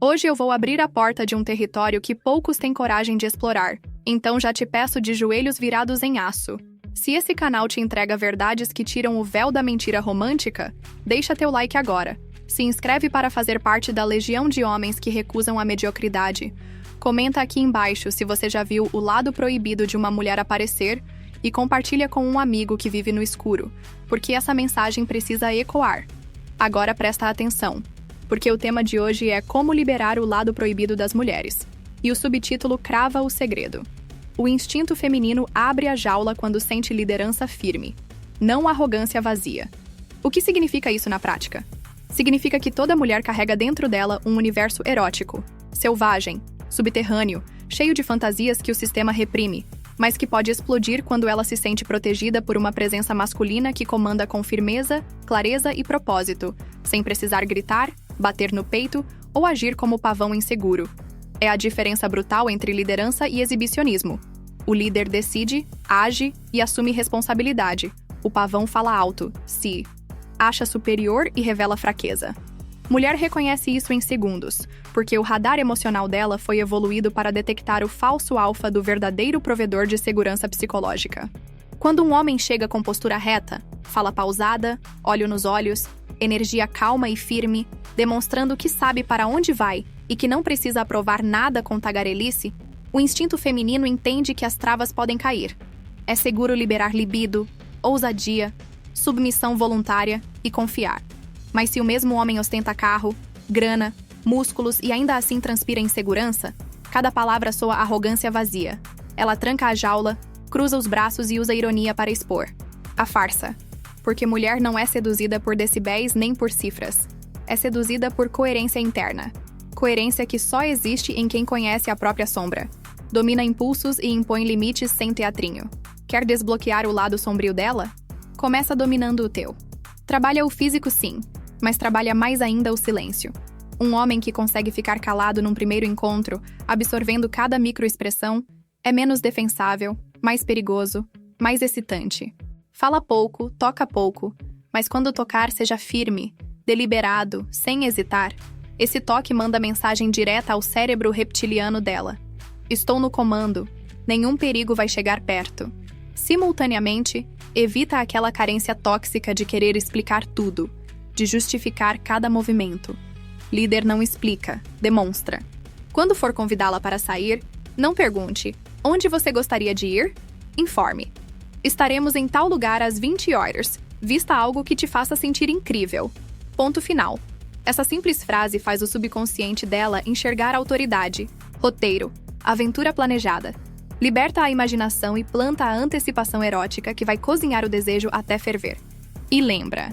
Hoje eu vou abrir a porta de um território que poucos têm coragem de explorar, então já te peço de joelhos virados em aço. Se esse canal te entrega verdades que tiram o véu da mentira romântica, deixa teu like agora. Se inscreve para fazer parte da legião de homens que recusam a mediocridade. Comenta aqui embaixo se você já viu o lado proibido de uma mulher aparecer e compartilha com um amigo que vive no escuro, porque essa mensagem precisa ecoar. Agora presta atenção, porque o tema de hoje é como liberar o lado proibido das mulheres. E o subtítulo crava o segredo. O instinto feminino abre a jaula quando sente liderança firme, não arrogância vazia. O que significa isso na prática? Significa que toda mulher carrega dentro dela um universo erótico, selvagem, subterrâneo, cheio de fantasias que o sistema reprime, mas que pode explodir quando ela se sente protegida por uma presença masculina que comanda com firmeza, clareza e propósito, sem precisar gritar, bater no peito ou agir como pavão inseguro. É a diferença brutal entre liderança e exibicionismo. O líder decide, age e assume responsabilidade. O pavão fala alto, se acha superior e revela fraqueza. Mulher reconhece isso em segundos, porque o radar emocional dela foi evoluído para detectar o falso alfa do verdadeiro provedor de segurança psicológica. Quando um homem chega com postura reta, fala pausada, olho nos olhos, energia calma e firme, demonstrando que sabe para onde vai e que não precisa aprovar nada com tagarelice, o instinto feminino entende que as travas podem cair. É seguro liberar libido, ousadia, submissão voluntária e confiar. Mas se o mesmo homem ostenta carro, grana, músculos e ainda assim transpira insegurança, cada palavra soa arrogância vazia. Ela tranca a jaula, cruza os braços e usa ironia para expor. A farsa. Porque mulher não é seduzida por decibéis nem por cifras. É seduzida por coerência interna. Coerência que só existe em quem conhece a própria sombra. Domina impulsos e impõe limites sem teatrinho. Quer desbloquear o lado sombrio dela? Começa dominando o teu. Trabalha o físico sim, mas trabalha mais ainda o silêncio. Um homem que consegue ficar calado num primeiro encontro, absorvendo cada microexpressão, é menos defensável, mais perigoso, mais excitante. Fala pouco, toca pouco, mas quando tocar seja firme, deliberado, sem hesitar. Esse toque manda mensagem direta ao cérebro reptiliano dela. Estou no comando, nenhum perigo vai chegar perto. Simultaneamente, evita aquela carência tóxica de querer explicar tudo, de justificar cada movimento. Líder não explica, demonstra. Quando for convidá-la para sair, não pergunte: onde você gostaria de ir? Informe. Estaremos em tal lugar às 20 horas. Vista algo que te faça sentir incrível. Ponto final. Essa simples frase faz o subconsciente dela enxergar autoridade, roteiro, aventura planejada. Liberta a imaginação e planta a antecipação erótica que vai cozinhar o desejo até ferver. E lembra,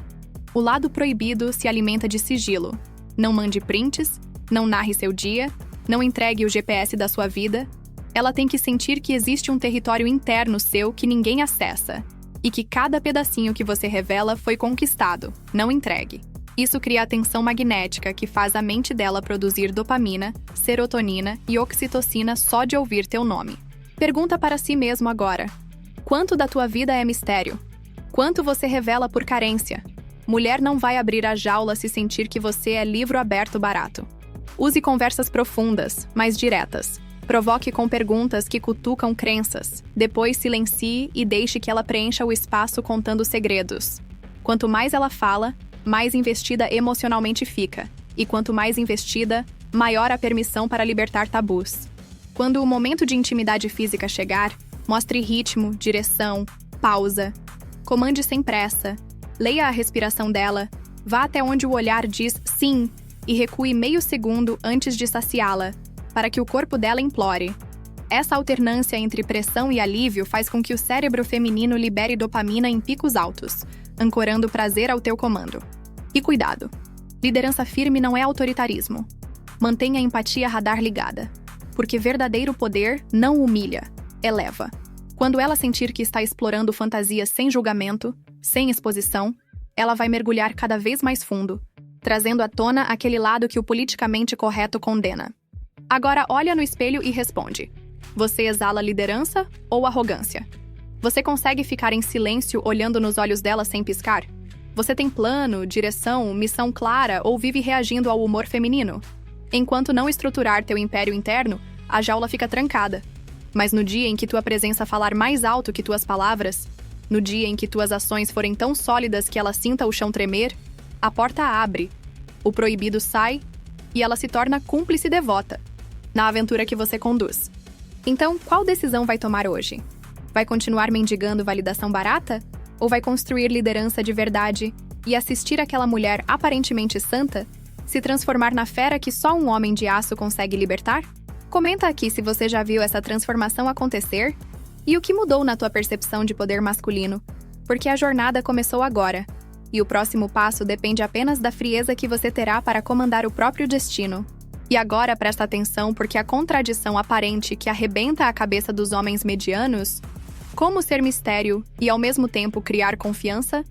o lado proibido se alimenta de sigilo. Não mande prints, não narre seu dia, não entregue o GPS da sua vida. Ela tem que sentir que existe um território interno seu que ninguém acessa e que cada pedacinho que você revela foi conquistado, não entregue. Isso cria a tensão magnética que faz a mente dela produzir dopamina, serotonina e oxitocina só de ouvir teu nome. Pergunta para si mesmo agora: quanto da tua vida é mistério? Quanto você revela por carência? Mulher não vai abrir a jaula se sentir que você é livro aberto barato. Use conversas profundas, mais diretas. Provoque com perguntas que cutucam crenças. Depois silencie e deixe que ela preencha o espaço contando segredos. Quanto mais ela fala, mais investida emocionalmente fica. E quanto mais investida, maior a permissão para libertar tabus. Quando o momento de intimidade física chegar, mostre ritmo, direção, pausa. Comande sem pressa. Leia a respiração dela. Vá até onde o olhar diz sim e recue meio segundo antes de saciá-la, para que o corpo dela implore. Essa alternância entre pressão e alívio faz com que o cérebro feminino libere dopamina em picos altos, ancorando o prazer ao teu comando. E cuidado! Liderança firme não é autoritarismo. Mantenha a empatia radar ligada, porque verdadeiro poder não humilha, eleva. Quando ela sentir que está explorando fantasias sem julgamento, sem exposição, ela vai mergulhar cada vez mais fundo, trazendo à tona aquele lado que o politicamente correto condena. Agora olha no espelho e responde: você exala liderança ou arrogância? Você consegue ficar em silêncio olhando nos olhos dela sem piscar? Você tem plano, direção, missão clara ou vive reagindo ao humor feminino? Enquanto não estruturar teu império interno, a jaula fica trancada. Mas no dia em que tua presença falar mais alto que tuas palavras, no dia em que tuas ações forem tão sólidas que ela sinta o chão tremer, a porta abre, o proibido sai e ela se torna cúmplice devota na aventura que você conduz. Então, qual decisão vai tomar hoje? Vai continuar mendigando validação barata? Ou vai construir liderança de verdade e assistir aquela mulher aparentemente santa se transformar na fera que só um homem de aço consegue libertar? Comenta aqui se você já viu essa transformação acontecer e o que mudou na tua percepção de poder masculino, porque a jornada começou agora, e o próximo passo depende apenas da frieza que você terá para comandar o próprio destino. E agora presta atenção porque a contradição aparente que arrebenta a cabeça dos homens medianos, como ser mistério e ao mesmo tempo criar confiança,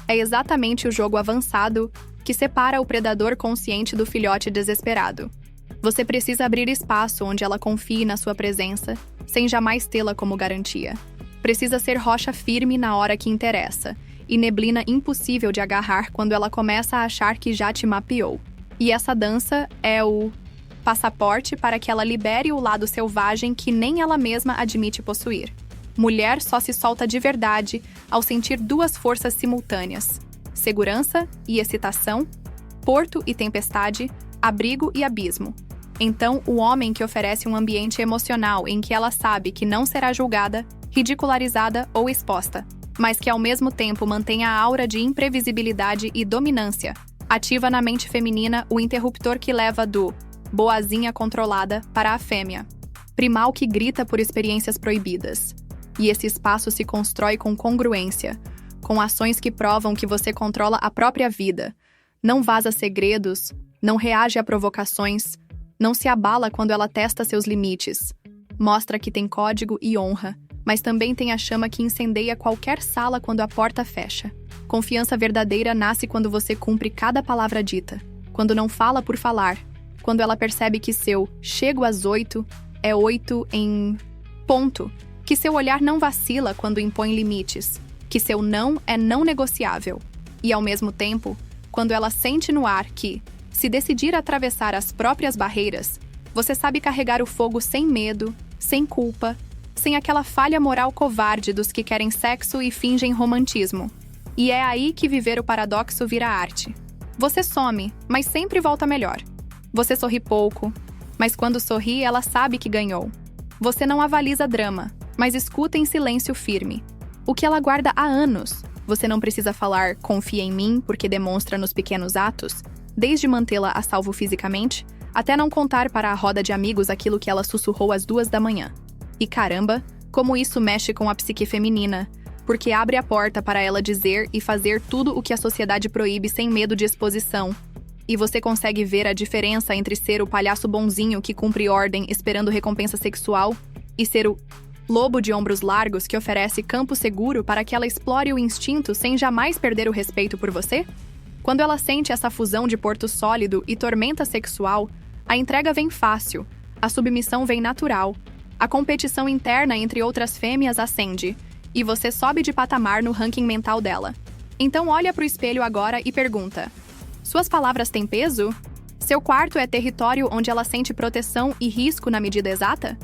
é exatamente o jogo avançado que separa o predador consciente do filhote desesperado. Você precisa abrir espaço onde ela confie na sua presença, sem jamais tê-la como garantia. Precisa ser rocha firme na hora que interessa, e neblina impossível de agarrar quando ela começa a achar que já te mapeou. E essa dança é o passaporte para que ela libere o lado selvagem que nem ela mesma admite possuir. Mulher só se solta de verdade ao sentir duas forças simultâneas: segurança e excitação, porto e tempestade, abrigo e abismo. Então, o homem que oferece um ambiente emocional em que ela sabe que não será julgada, ridicularizada ou exposta, mas que ao mesmo tempo mantém a aura de imprevisibilidade e dominância, ativa na mente feminina o interruptor que leva do boazinha controlada para a fêmea, primal que grita por experiências proibidas. E esse espaço se constrói com congruência, com ações que provam que você controla a própria vida, não vaza segredos, não reage a provocações, não se abala quando ela testa seus limites, mostra que tem código e honra, mas também tem a chama que incendeia qualquer sala quando a porta fecha. Confiança verdadeira nasce quando você cumpre cada palavra dita, quando não fala por falar, quando ela percebe que seu "chego às 8" é 8 em ponto, que seu olhar não vacila quando impõe limites, que seu não é não negociável. E, ao mesmo tempo, quando ela sente no ar que, se decidir atravessar as próprias barreiras, você sabe carregar o fogo sem medo, sem culpa, sem aquela falha moral covarde dos que querem sexo e fingem romantismo. E é aí que viver o paradoxo vira arte. Você some, mas sempre volta melhor. Você sorri pouco, mas quando sorri, ela sabe que ganhou. Você não avaliza drama, mas escuta em silêncio firme. O que ela guarda há anos. Você não precisa falar "confia em mim" porque demonstra nos pequenos atos, desde mantê-la a salvo fisicamente, até não contar para a roda de amigos aquilo que ela sussurrou às 2 da manhã. E caramba, como isso mexe com a psique feminina, porque abre a porta para ela dizer e fazer tudo o que a sociedade proíbe sem medo de exposição. E você consegue ver a diferença entre ser o palhaço bonzinho que cumpre ordem esperando recompensa sexual e ser o lobo de ombros largos que oferece campo seguro para que ela explore o instinto sem jamais perder o respeito por você? Quando ela sente essa fusão de porto sólido e tormenta sexual, a entrega vem fácil, a submissão vem natural, a competição interna entre outras fêmeas acende, e você sobe de patamar no ranking mental dela. Então olha pro espelho agora e pergunta: suas palavras têm peso? Seu quarto é território onde ela sente proteção e risco na medida exata?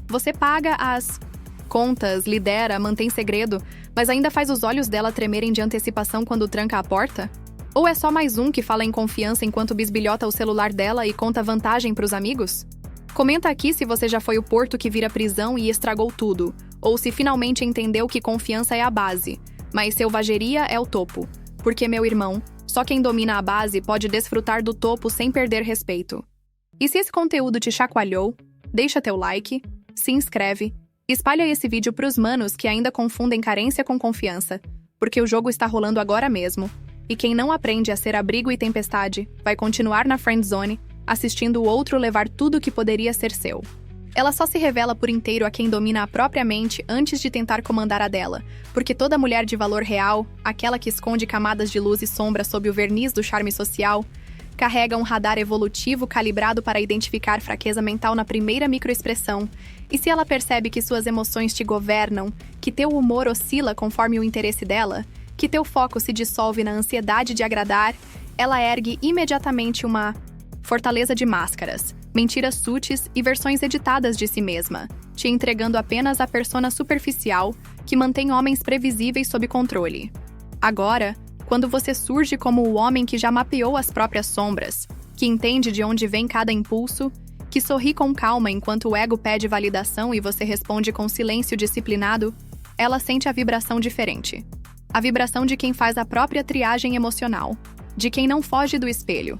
Você paga as contas, lidera, mantém segredo, mas ainda faz os olhos dela tremerem de antecipação quando tranca a porta? Ou é só mais um que fala em confiança enquanto bisbilhota o celular dela e conta vantagem pros amigos? Comenta aqui se você já foi o porto que vira prisão e estragou tudo, ou se finalmente entendeu que confiança é a base, mas selvageria é o topo. Porque, meu irmão, só quem domina a base pode desfrutar do topo sem perder respeito. E se esse conteúdo te chacoalhou, deixa teu like, se inscreve, espalha esse vídeo pros manos que ainda confundem carência com confiança, porque o jogo está rolando agora mesmo. E quem não aprende a ser abrigo e tempestade vai continuar na friendzone, assistindo o outro levar tudo que poderia ser seu. Ela só se revela por inteiro a quem domina a própria mente antes de tentar comandar a dela, porque toda mulher de valor real, aquela que esconde camadas de luz e sombra sob o verniz do charme social, carrega um radar evolutivo calibrado para identificar fraqueza mental na primeira microexpressão, e se ela percebe que suas emoções te governam, que teu humor oscila conforme o interesse dela, que teu foco se dissolve na ansiedade de agradar, ela ergue imediatamente uma fortaleza de máscaras, mentiras sutis e versões editadas de si mesma, te entregando apenas a persona superficial que mantém homens previsíveis sob controle. Agora, quando você surge como o homem que já mapeou as próprias sombras, que entende de onde vem cada impulso, que sorri com calma enquanto o ego pede validação e você responde com silêncio disciplinado, ela sente a vibração diferente. A vibração de quem faz a própria triagem emocional, de quem não foge do espelho,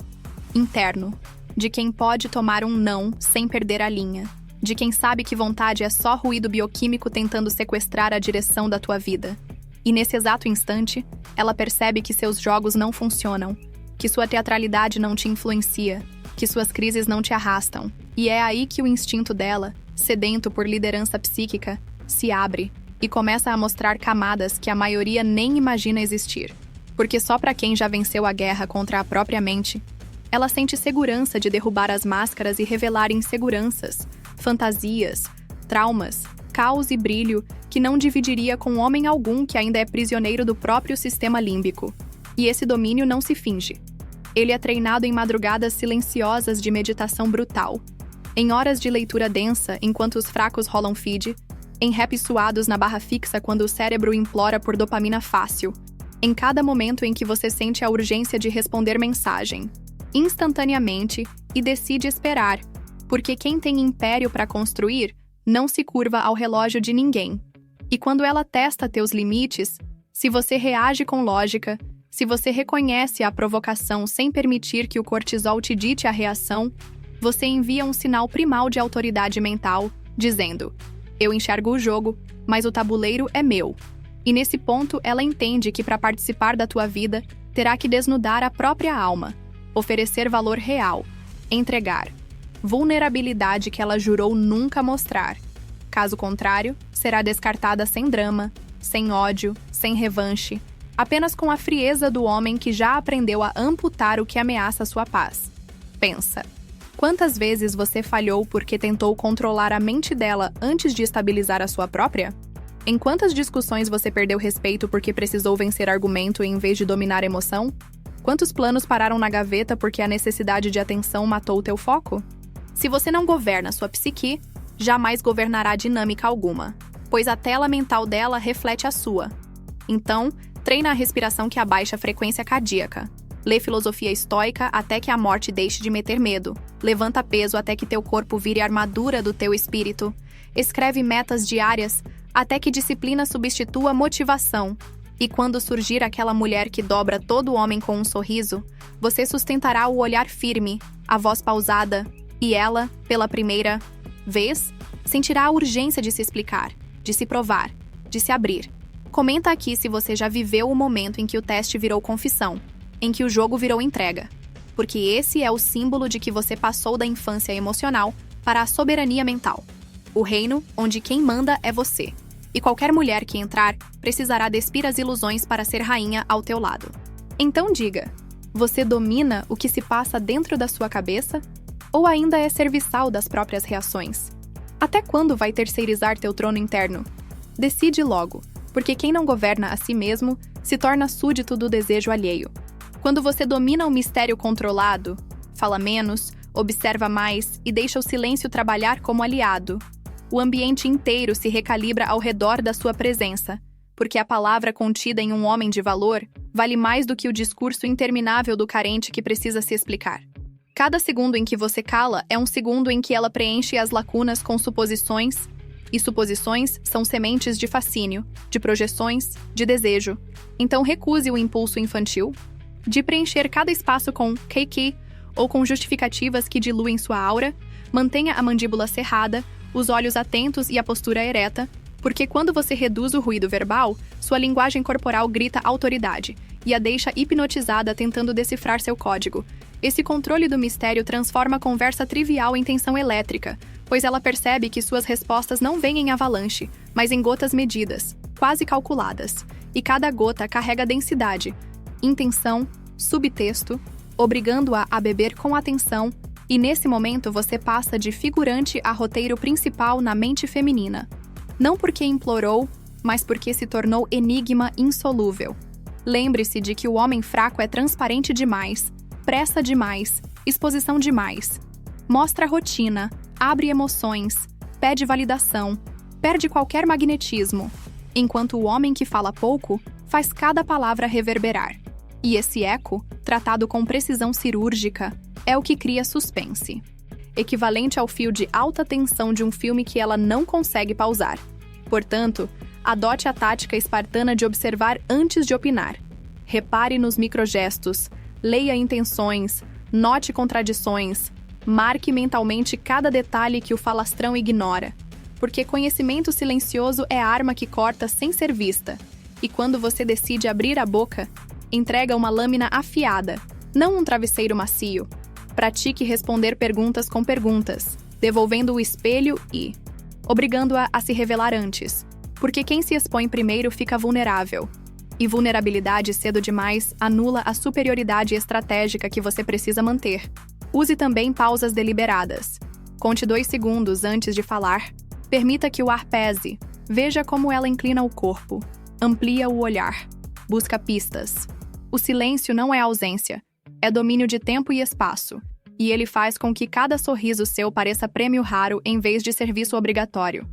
interno, de quem pode tomar um não sem perder a linha, de quem sabe que vontade é só ruído bioquímico tentando sequestrar a direção da tua vida. E nesse exato instante, ela percebe que seus jogos não funcionam, que sua teatralidade não te influencia, que suas crises não te arrastam. E é aí que o instinto dela, sedento por liderança psíquica, se abre e começa a mostrar camadas que a maioria nem imagina existir. Porque só para quem já venceu a guerra contra a própria mente, ela sente segurança de derrubar as máscaras e revelar inseguranças, fantasias, traumas, caos e brilho que não dividiria com homem algum que ainda é prisioneiro do próprio sistema límbico. E esse domínio não se finge. Ele é treinado em madrugadas silenciosas de meditação brutal, em horas de leitura densa enquanto os fracos rolam feed, em raps suados na barra fixa quando o cérebro implora por dopamina fácil, em cada momento em que você sente a urgência de responder mensagem, instantaneamente, e decide esperar, porque quem tem império para construir não se curva ao relógio de ninguém. E quando ela testa teus limites, se você reage com lógica, se você reconhece a provocação sem permitir que o cortisol te dite a reação, você envia um sinal primal de autoridade mental, dizendo: eu enxergo o jogo, mas o tabuleiro é meu. E nesse ponto, ela entende que para participar da tua vida, terá que desnudar a própria alma, oferecer valor real, entregar vulnerabilidade que ela jurou nunca mostrar. Caso contrário, será descartada sem drama, sem ódio, sem revanche, apenas com a frieza do homem que já aprendeu a amputar o que ameaça sua paz. Pensa. Quantas vezes você falhou porque tentou controlar a mente dela antes de estabilizar a sua própria? Em quantas discussões você perdeu respeito porque precisou vencer argumento em vez de dominar emoção? Quantos planos pararam na gaveta porque a necessidade de atenção matou o teu foco? Se você não governa sua psique, jamais governará dinâmica alguma, pois a tela mental dela reflete a sua. Então, treina a respiração que abaixa a frequência cardíaca. Lê filosofia estoica até que a morte deixe de meter medo. Levanta peso até que teu corpo vire armadura do teu espírito. Escreve metas diárias até que disciplina substitua motivação. E quando surgir aquela mulher que dobra todo homem com um sorriso, você sustentará o olhar firme, a voz pausada, e ela, pela primeira vez, sentirá a urgência de se explicar, de se provar, de se abrir. Comenta aqui se você já viveu o momento em que o teste virou confissão, em que o jogo virou entrega, porque esse é o símbolo de que você passou da infância emocional para a soberania mental. O reino onde quem manda é você. E qualquer mulher que entrar precisará despir as ilusões para ser rainha ao teu lado. Então diga, você domina o que se passa dentro da sua cabeça? Ou ainda é serviçal das próprias reações? Até quando vai terceirizar teu trono interno? Decide logo, porque quem não governa a si mesmo se torna súdito do desejo alheio. Quando você domina o mistério controlado, fala menos, observa mais e deixa o silêncio trabalhar como aliado, o ambiente inteiro se recalibra ao redor da sua presença, porque a palavra contida em um homem de valor vale mais do que o discurso interminável do carente que precisa se explicar. Cada segundo em que você cala é um segundo em que ela preenche as lacunas com suposições, e suposições são sementes de fascínio, de projeções, de desejo. Então recuse o impulso infantil de preencher cada espaço com keiki ou com justificativas que diluem sua aura, mantenha a mandíbula cerrada, os olhos atentos e a postura ereta, porque quando você reduz o ruído verbal, sua linguagem corporal grita autoridade e a deixa hipnotizada tentando decifrar seu código. Esse controle do mistério transforma a conversa trivial em tensão elétrica, pois ela percebe que suas respostas não vêm em avalanche, mas em gotas medidas, quase calculadas, e cada gota carrega densidade, intenção, subtexto, obrigando-a a beber com atenção, e nesse momento você passa de figurante a roteiro principal na mente feminina. Não porque implorou, mas porque se tornou enigma insolúvel. Lembre-se de que o homem fraco é transparente demais, pressa demais exposição demais. Mostra rotina, abre emoções, pede validação, perde qualquer magnetismo, enquanto o homem que fala pouco faz cada palavra reverberar. E esse eco, tratado com precisão cirúrgica, é o que cria suspense. Equivalente ao fio de alta tensão de um filme que ela não consegue pausar. Portanto, adote a tática espartana de observar antes de opinar. Repare nos microgestos, leia intenções, note contradições, marque mentalmente cada detalhe que o falastrão ignora, porque conhecimento silencioso é a arma que corta sem ser vista, e quando você decide abrir a boca, entrega uma lâmina afiada, não um travesseiro macio. Pratique responder perguntas com perguntas, devolvendo o espelho e obrigando-a a se revelar antes, porque quem se expõe primeiro fica vulnerável. E vulnerabilidade cedo demais anula a superioridade estratégica que você precisa manter. Use também pausas deliberadas. Conte 2 segundos antes de falar. Permita que o ar pese. Veja como ela inclina o corpo. Amplia o olhar. Busca pistas. O silêncio não é ausência. É domínio de tempo e espaço. E ele faz com que cada sorriso seu pareça prêmio raro em vez de serviço obrigatório.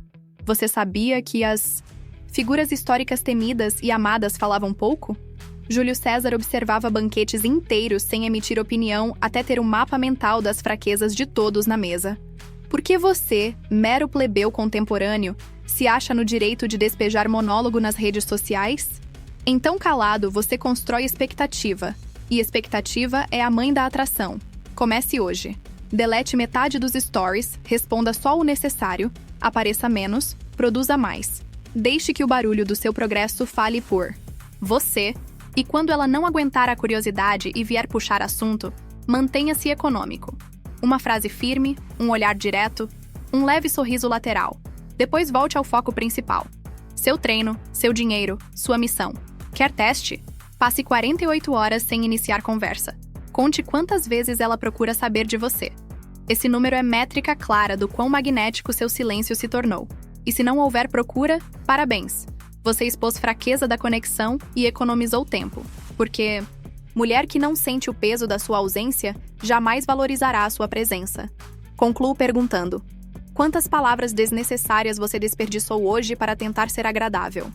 Você sabia que as figuras históricas temidas e amadas falavam pouco? Júlio César observava banquetes inteiros sem emitir opinião até ter um mapa mental das fraquezas de todos na mesa. Por que você, mero plebeu contemporâneo, se acha no direito de despejar monólogo nas redes sociais? Então, calado, você constrói expectativa. E expectativa é a mãe da atração. Comece hoje. Delete metade dos stories, responda só o necessário, apareça menos, produza mais. Deixe que o barulho do seu progresso fale por você, e quando ela não aguentar a curiosidade e vier puxar assunto, mantenha-se econômico. Uma frase firme, um olhar direto, um leve sorriso lateral. Depois volte ao foco principal. Seu treino, seu dinheiro, sua missão. Quer teste? Passe 48 horas sem iniciar conversa. Conte quantas vezes ela procura saber de você. Esse número é métrica clara do quão magnético seu silêncio se tornou. E se não houver procura, parabéns. Você expôs fraqueza da conexão e economizou tempo. Porque mulher que não sente o peso da sua ausência jamais valorizará a sua presença. Concluo perguntando: quantas palavras desnecessárias você desperdiçou hoje para tentar ser agradável?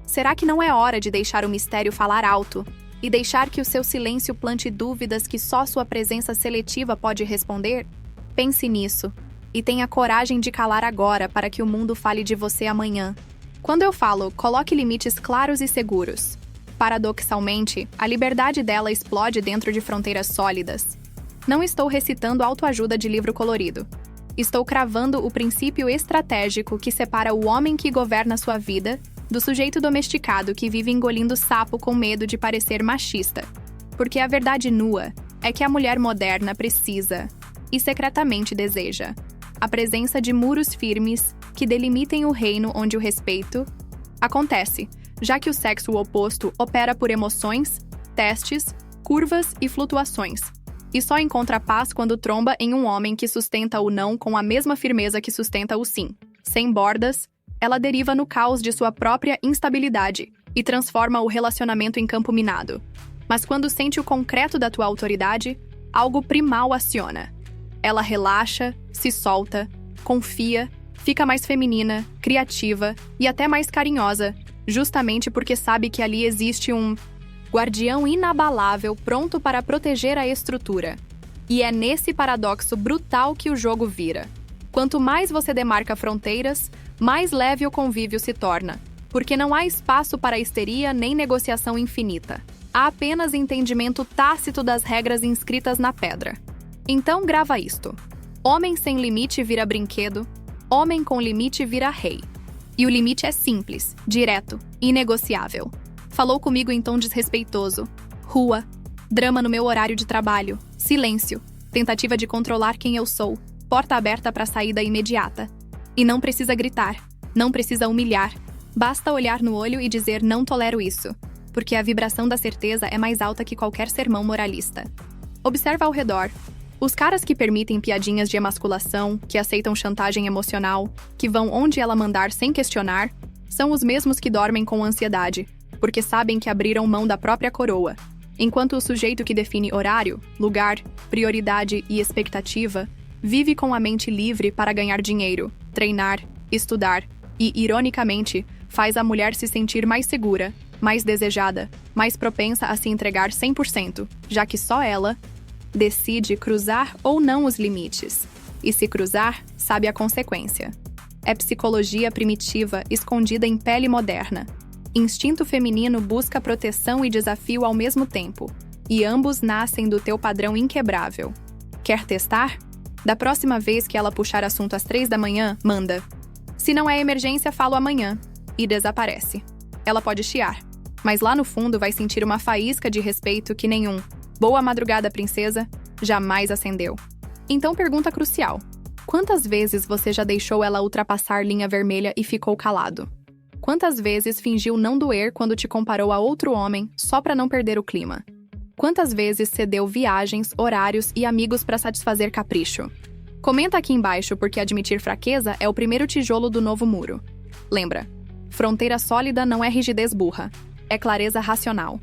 Será que não é hora de deixar o mistério falar alto e deixar que o seu silêncio plante dúvidas que só sua presença seletiva pode responder? Pense nisso e tenha coragem de calar agora para que o mundo fale de você amanhã. Quando eu falo, coloque limites claros e seguros. Paradoxalmente, a liberdade dela explode dentro de fronteiras sólidas. Não estou recitando autoajuda de livro colorido. Estou cravando o princípio estratégico que separa o homem que governa sua vida do sujeito domesticado que vive engolindo sapo com medo de parecer machista. Porque a verdade nua é que a mulher moderna precisa, e secretamente deseja, a presença de muros firmes que delimitem o reino onde o respeito acontece, já que o sexo oposto opera por emoções, testes, curvas e flutuações, e só encontra paz quando tromba em um homem que sustenta o não com a mesma firmeza que sustenta o sim. Sem bordas, ela deriva no caos de sua própria instabilidade e transforma o relacionamento em campo minado. Mas quando sente o concreto da tua autoridade, algo primal aciona. Ela relaxa, se solta, confia, fica mais feminina, criativa e até mais carinhosa, justamente porque sabe que ali existe um guardião inabalável pronto para proteger a estrutura. E é nesse paradoxo brutal que o jogo vira. Quanto mais você demarca fronteiras, mais leve o convívio se torna, porque não há espaço para histeria nem negociação infinita. Há apenas entendimento tácito das regras inscritas na pedra. Então grava isto. Homem sem limite vira brinquedo, homem com limite vira rei. E o limite é simples, direto, inegociável. Falou comigo em tom desrespeitoso. Rua, drama no meu horário de trabalho, silêncio, tentativa de controlar quem eu sou, porta aberta para saída imediata. E não precisa gritar, não precisa humilhar. Basta olhar no olho e dizer não tolero isso, porque a vibração da certeza é mais alta que qualquer sermão moralista. Observa ao redor. Os caras que permitem piadinhas de emasculação, que aceitam chantagem emocional, que vão onde ela mandar sem questionar, são os mesmos que dormem com ansiedade, porque sabem que abriram mão da própria coroa. Enquanto o sujeito que define horário, lugar, prioridade e expectativa vive com a mente livre para ganhar dinheiro, treinar, estudar e, ironicamente, faz a mulher se sentir mais segura, mais desejada, mais propensa a se entregar 100%, já que só ela decide cruzar ou não os limites. E se cruzar, sabe a consequência. É psicologia primitiva escondida em pele moderna. Instinto feminino busca proteção e desafio ao mesmo tempo, e ambos nascem do teu padrão inquebrável. Quer testar? Da próxima vez que ela puxar assunto às 3 da manhã, manda. Se não é emergência, falo amanhã. E desaparece. Ela pode chiar, mas lá no fundo vai sentir uma faísca de respeito que nenhum "Boa madrugada, princesa" jamais acendeu. Então pergunta crucial. Quantas vezes você já deixou ela ultrapassar linha vermelha e ficou calado? Quantas vezes fingiu não doer quando te comparou a outro homem só para não perder o clima? Quantas vezes cedeu viagens, horários e amigos para satisfazer capricho? Comenta aqui embaixo porque admitir fraqueza é o primeiro tijolo do novo muro. Lembra, fronteira sólida não é rigidez burra, é clareza racional.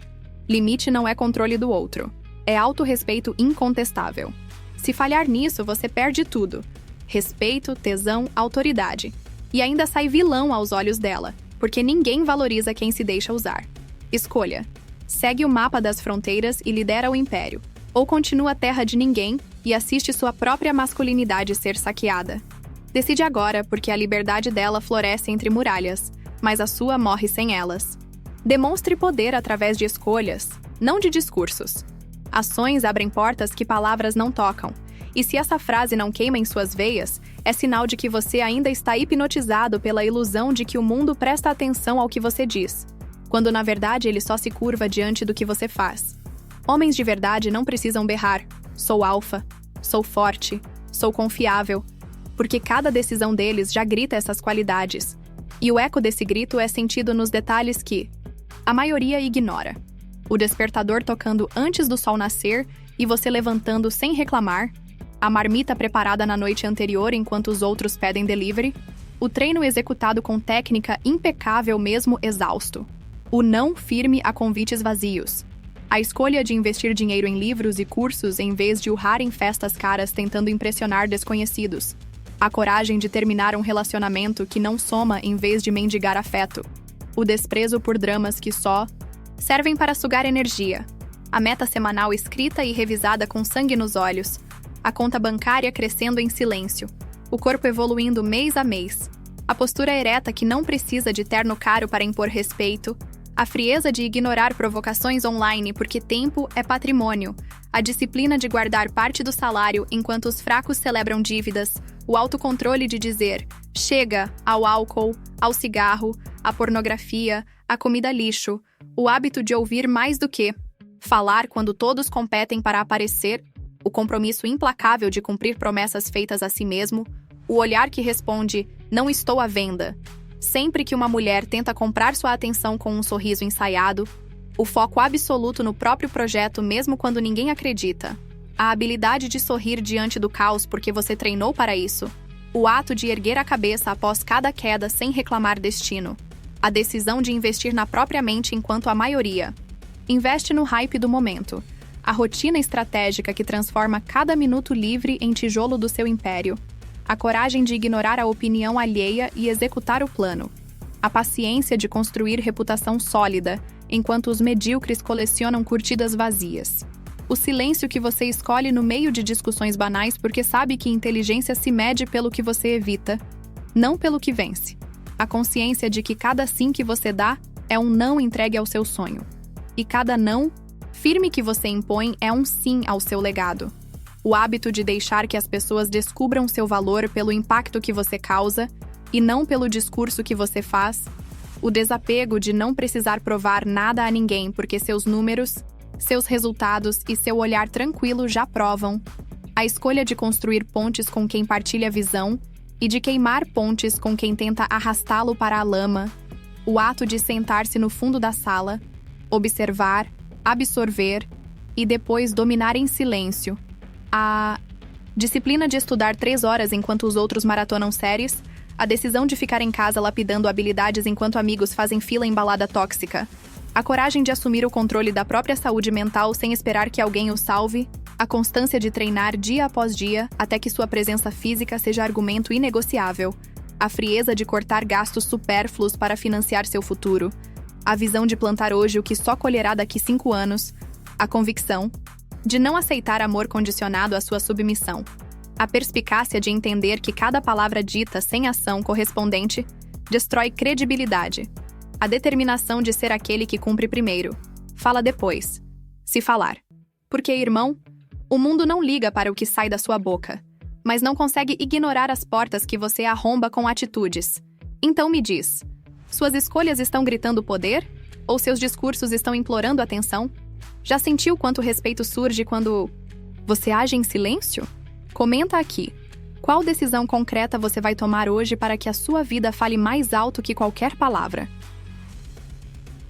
Limite não é controle do outro, é autorrespeito incontestável. Se falhar nisso, você perde tudo. Respeito, tesão, autoridade. E ainda sai vilão aos olhos dela, porque ninguém valoriza quem se deixa usar. Escolha. Segue o mapa das fronteiras e lidera o império. Ou continua terra de ninguém e assiste sua própria masculinidade ser saqueada. Decide agora, porque a liberdade dela floresce entre muralhas, mas a sua morre sem elas. Demonstre poder através de escolhas, não de discursos. Ações abrem portas que palavras não tocam. E se essa frase não queima em suas veias, é sinal de que você ainda está hipnotizado pela ilusão de que o mundo presta atenção ao que você diz, quando na verdade ele só se curva diante do que você faz. Homens de verdade não precisam berrar: "Sou alfa", "Sou forte", "Sou confiável", porque cada decisão deles já grita essas qualidades. E o eco desse grito é sentido nos detalhes que a maioria ignora. O despertador tocando antes do sol nascer e você levantando sem reclamar, a marmita preparada na noite anterior enquanto os outros pedem delivery, o treino executado com técnica impecável mesmo exausto, o não firme a convites vazios, a escolha de investir dinheiro em livros e cursos em vez de urrar em festas caras tentando impressionar desconhecidos, a coragem de terminar um relacionamento que não soma em vez de mendigar afeto, o desprezo por dramas que só servem para sugar energia, a meta semanal escrita e revisada com sangue nos olhos, a conta bancária crescendo em silêncio, o corpo evoluindo mês a mês, a postura ereta que não precisa de terno caro para impor respeito, a frieza de ignorar provocações online porque tempo é patrimônio, a disciplina de guardar parte do salário enquanto os fracos celebram dívidas, o autocontrole de dizer "chega" ao álcool, ao cigarro, à pornografia, à comida lixo, o hábito de ouvir mais do que falar quando todos competem para aparecer, o compromisso implacável de cumprir promessas feitas a si mesmo, o olhar que responde "não estou à venda", sempre que uma mulher tenta comprar sua atenção com um sorriso ensaiado, o foco absoluto no próprio projeto mesmo quando ninguém acredita, a habilidade de sorrir diante do caos porque você treinou para isso, o ato de erguer a cabeça após cada queda sem reclamar destino, a decisão de investir na própria mente enquanto a maioria investe no hype do momento, a rotina estratégica que transforma cada minuto livre em tijolo do seu império, a coragem de ignorar a opinião alheia e executar o plano, a paciência de construir reputação sólida, enquanto os medíocres colecionam curtidas vazias, o silêncio que você escolhe no meio de discussões banais porque sabe que inteligência se mede pelo que você evita, não pelo que vence, a consciência de que cada sim que você dá é um não entregue ao seu sonho, e cada não firme que você impõe é um sim ao seu legado. O hábito de deixar que as pessoas descubram seu valor pelo impacto que você causa e não pelo discurso que você faz. O desapego de não precisar provar nada a ninguém porque seus números, seus resultados e seu olhar tranquilo já provam. A escolha de construir pontes com quem partilha a visão e de queimar pontes com quem tenta arrastá-lo para a lama. O ato de sentar-se no fundo da sala, observar, absorver e depois dominar em silêncio. A disciplina de estudar 3 horas enquanto os outros maratonam séries, a decisão de ficar em casa lapidando habilidades enquanto amigos fazem fila em balada tóxica, A coragem de assumir o controle da própria saúde mental sem esperar que alguém o salve, a constância de treinar dia após dia até que sua presença física seja argumento inegociável, a frieza de cortar gastos supérfluos para financiar seu futuro, a visão de plantar hoje o que só colherá daqui 5 anos, a convicção de não aceitar amor condicionado à sua submissão, a perspicácia de entender que cada palavra dita sem ação correspondente destrói credibilidade, a determinação de ser aquele que cumpre primeiro, fala depois, se falar. Porque, irmão, o mundo não liga para o que sai da sua boca, mas não consegue ignorar as portas que você arromba com atitudes. Então me diz, suas escolhas estão gritando poder? Ou seus discursos estão implorando atenção? Já sentiu quanto respeito surge quando você age em silêncio? Comenta aqui. Qual decisão concreta você vai tomar hoje para que a sua vida fale mais alto que qualquer palavra?